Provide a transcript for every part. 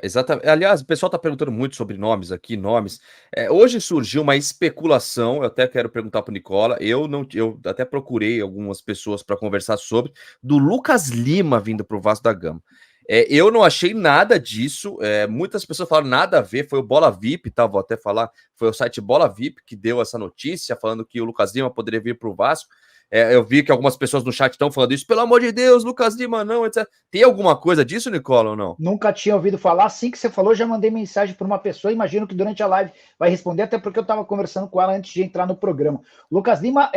Exatamente. Aliás, o pessoal está perguntando muito sobre nomes aqui, nomes. Hoje surgiu uma especulação, eu até quero perguntar para o Nicola, eu até procurei algumas pessoas para conversar sobre, do Lucas Lima vindo para o Vasco da Gama. Eu não achei nada disso, muitas pessoas falaram nada a ver, foi o Bola VIP, tá? Vou até falar, foi o site Bola VIP que deu essa notícia, falando que o Lucas Lima poderia vir para o Vasco. Eu vi que algumas pessoas no chat estão falando isso, pelo amor de Deus, Lucas Lima não, etc. Tem alguma coisa disso, Nicola, ou não? Nunca tinha ouvido falar. Assim que você falou, já mandei mensagem para uma pessoa. Imagino que durante a live vai responder, até porque eu estava conversando com ela antes de entrar no programa. Lucas Lima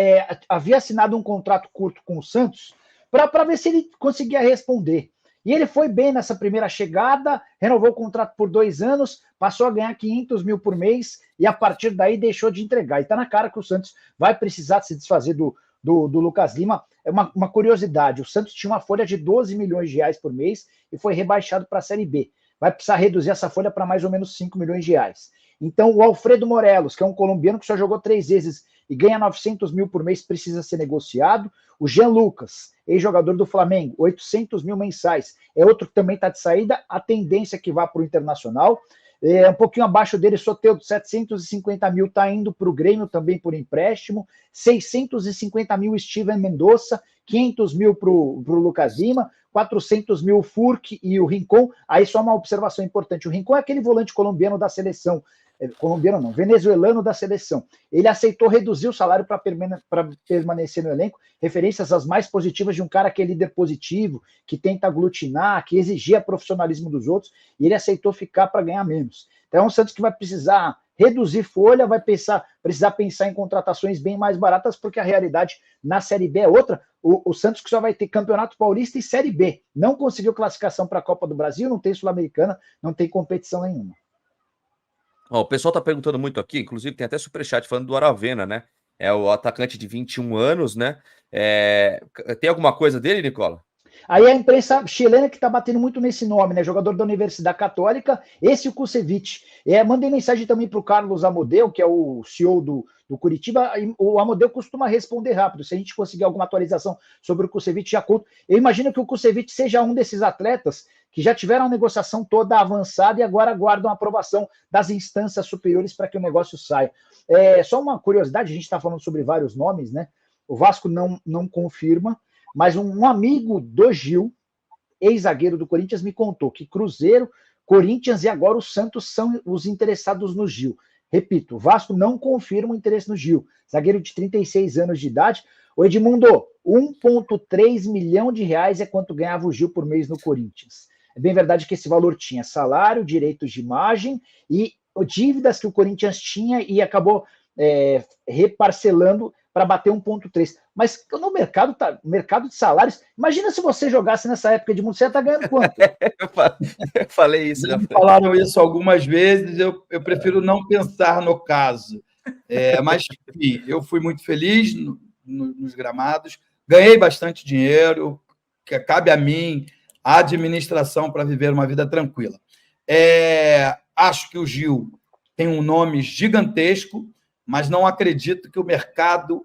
havia assinado um contrato curto com o Santos para ver se ele conseguia responder. E ele foi bem nessa primeira chegada, renovou o contrato por 2 anos, passou a ganhar 500 mil por mês e a partir daí deixou de entregar. E está na cara que o Santos vai precisar se desfazer do Lucas Lima. É uma curiosidade, o Santos tinha uma folha de 12 milhões de reais por mês e foi rebaixado para a Série B. Vai precisar reduzir essa folha para mais ou menos 5 milhões de reais. Então, o Alfredo Morelos, que é um colombiano que só jogou 3 vezes e ganha 900 mil por mês, precisa ser negociado. O Jean Lucas, ex-jogador do Flamengo, 800 mil mensais, é outro que também está de saída. A tendência é que vá para o Internacional. Um pouquinho abaixo dele, Soteldo, 750 mil, está indo para o Grêmio também por empréstimo. 650 mil, Steven Mendonça. 500 mil para o Lucas Lima. 400 mil, Furque e o Rincon. Aí só uma observação importante: o Rincon é aquele volante colombiano da seleção. Colombiano não, venezuelano da seleção. Ele aceitou reduzir o salário para permanecer no elenco, referências às mais positivas de um cara que é líder positivo, que tenta aglutinar, que exigia profissionalismo dos outros, e ele aceitou ficar para ganhar menos. Então é um Santos que vai precisar reduzir folha, vai precisar pensar em contratações bem mais baratas, porque a realidade na Série B é outra. O Santos que só vai ter Campeonato Paulista e Série B. Não conseguiu classificação para a Copa do Brasil, não tem Sul-Americana, não tem competição nenhuma. O pessoal tá perguntando muito aqui, inclusive tem até superchat falando do Aravena, né? É o atacante de 21 anos, né? Tem alguma coisa dele, Nicola? Aí a imprensa chilena que está batendo muito nesse nome, né? Jogador da Universidade Católica, esse o Kusevich. Mandei mensagem também para o Carlos Amodeu, que é o CEO do Curitiba. O Amodeu costuma responder rápido. Se a gente conseguir alguma atualização sobre o Kusevich, já conto. Eu imagino que o Kusevich seja um desses atletas que já tiveram a negociação toda avançada e agora aguardam a aprovação das instâncias superiores para que o negócio saia. Só uma curiosidade, a gente está falando sobre vários nomes, né? O Vasco não confirma, mas um amigo do Gil, ex-zagueiro do Corinthians, me contou que Cruzeiro, Corinthians e agora o Santos são os interessados no Gil. Repito, o Vasco não confirma o interesse no Gil. Zagueiro de 36 anos de idade. O Edmundo, 1,3 milhão de reais é quanto ganhava o Gil por mês no Corinthians. É bem verdade que esse valor tinha salário, direitos de imagem e dívidas que o Corinthians tinha e acabou reparcelando para bater 1,3. Mas no mercado de salários, imagina se você jogasse nessa época de mundo, você ia estar ganhando quanto? Eu falei isso. Já me falaram isso algumas vezes, eu prefiro não pensar no caso. Mas, enfim, eu fui muito feliz nos gramados, ganhei bastante dinheiro, que cabe a mim a administração para viver uma vida tranquila. Acho que o Gil tem um nome gigantesco, mas não acredito que o mercado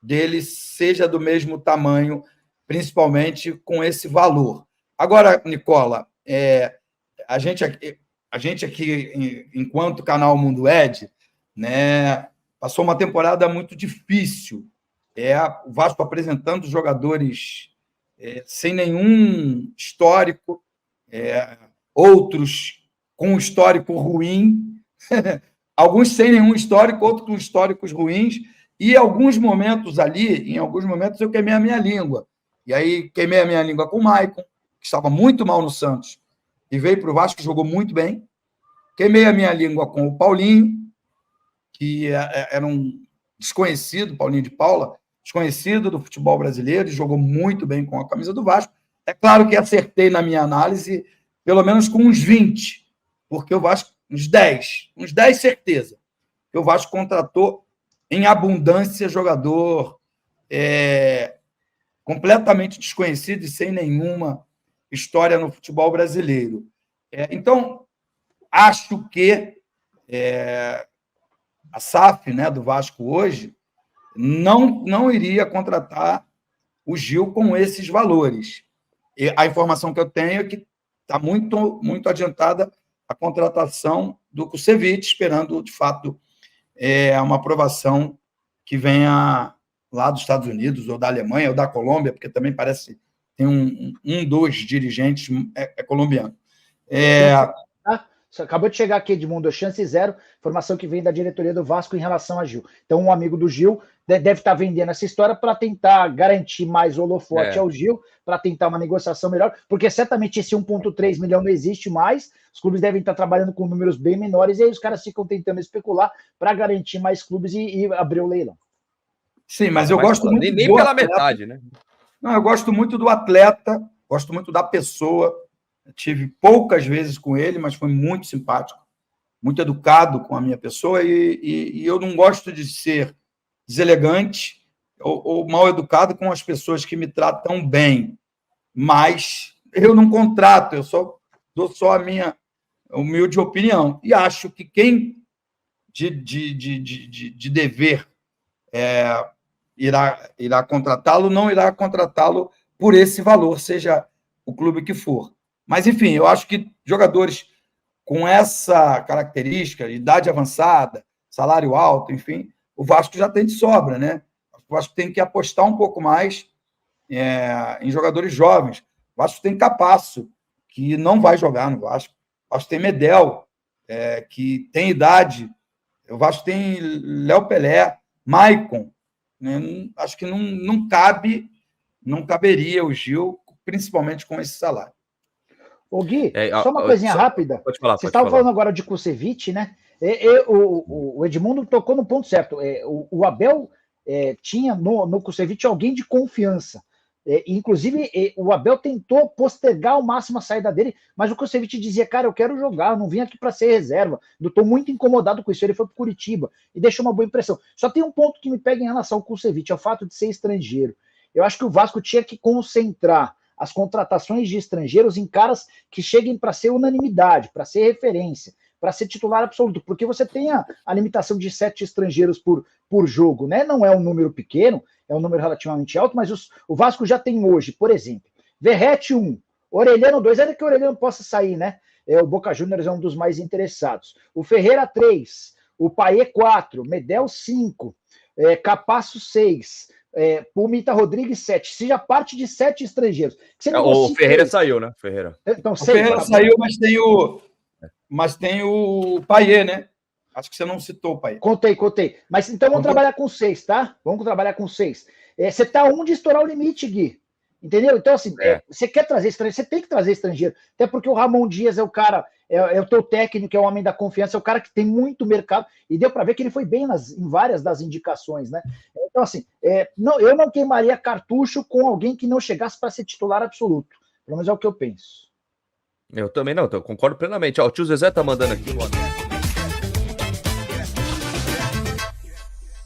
dele seja do mesmo tamanho, principalmente com esse valor. Agora, Nicola, a gente aqui, enquanto canal Mundo Ed, né, passou uma temporada muito difícil. O Vasco apresentando jogadores sem nenhum histórico, outros com histórico ruim, alguns sem nenhum histórico, outros com históricos ruins, e em alguns momentos, eu queimei a minha língua. E aí queimei a minha língua com o Maicon, que estava muito mal no Santos, e veio para o Vasco, jogou muito bem. Queimei a minha língua com o Paulinho, que era um desconhecido, Paulinho de Paula, desconhecido do futebol brasileiro, e jogou muito bem com a camisa do Vasco. É claro que acertei na minha análise, pelo menos com uns 20, porque o Vasco, uns 10 certeza, que o Vasco contratou em abundância jogador completamente desconhecido e sem nenhuma história no futebol brasileiro. Então, acho que a SAF, né, do Vasco hoje não iria contratar o Gil com esses valores. E a informação que eu tenho é que está muito, muito adiantada a contratação do Kusevich, esperando, de fato, uma aprovação que venha lá dos Estados Unidos, ou da Alemanha, ou da Colômbia, porque também parece tem dos dirigentes colombiano. Acabou de chegar aqui, Edmundo, chance zero, informação que vem da diretoria do Vasco em relação a Gil. Então, um amigo do Gil deve estar vendendo essa história para tentar garantir mais holofote ao Gil, para tentar uma negociação melhor, porque certamente esse 1,3 milhão não existe mais, os clubes devem estar trabalhando com números bem menores, e aí os caras ficam tentando especular para garantir mais clubes e abrir o leilão. Sim, mas eu gosto muito... Nem pela metade, né? Não, eu gosto muito do atleta, gosto muito da pessoa. Eu tive poucas vezes com ele, mas foi muito simpático, muito educado com a minha pessoa, e eu não gosto de ser deselegante ou mal educado com as pessoas que me tratam bem, mas eu não contrato, eu só dou só a minha humilde opinião, e acho que quem de dever irá contratá-lo, não irá contratá-lo por esse valor, seja o clube que for. Mas, enfim, eu acho que jogadores com essa característica, idade avançada, salário alto, enfim, o Vasco já tem de sobra, né? O Vasco tem que apostar um pouco mais em jogadores jovens. O Vasco tem Capasso, que não vai jogar no Vasco. O Vasco tem Medel, que tem idade. O Vasco tem Léo Pelé, Maicon. Né? Acho que não caberia o Gil, principalmente com esse salário. Ô Gui, só uma coisinha rápida. Pode falar. Vocês estavam falando agora de Kusevich, né? O Edmundo tocou no ponto certo. O Abel tinha no Kusevich alguém de confiança. Inclusive, o Abel tentou postergar ao máximo a saída dele, mas o Kusevich dizia, cara, eu quero jogar, eu não vim aqui para ser reserva. Eu estou muito incomodado com isso. Ele foi para Curitiba e deixou uma boa impressão. Só tem um ponto que me pega em relação ao Kusevich, é o fato de ser estrangeiro. Eu acho que o Vasco tinha que concentrar as contratações de estrangeiros em caras que cheguem para ser unanimidade, para ser referência, para ser titular absoluto, porque você tem a limitação de 7 estrangeiros por jogo, né? Não é um número pequeno, é um número relativamente alto, mas o Vasco já tem hoje, por exemplo, Verratti 1, Orelhano 2, ainda que o Orelhano possa sair, né? O Boca Juniors é um dos mais interessados. O Ferreira 3, o Paê 4, Medel 5, Capasso 6, Pumita Rodrigues 7. Se já parte de 7 estrangeiros. O Ferreira saiu, né? Então, o Ferreira saiu, mas tem o Paiê, né? Acho que você não citou o Paiê. Contei. Mas então vamos trabalhar com 6, tá? Vamos trabalhar com 6. Você tá de estourar o limite, Gui. Entendeu? Então, assim, você quer trazer estrangeiro, você tem que trazer estrangeiro. Até porque o Ramon Dias é o cara, é o teu técnico, é o homem da confiança, é o cara que tem muito mercado, e deu para ver que ele foi bem em várias das indicações, né? Então, assim, eu não queimaria cartucho com alguém que não chegasse para ser titular absoluto. Pelo menos é o que eu penso. Eu também não, eu concordo plenamente. O tio Zezé tá mandando aqui, boa noite.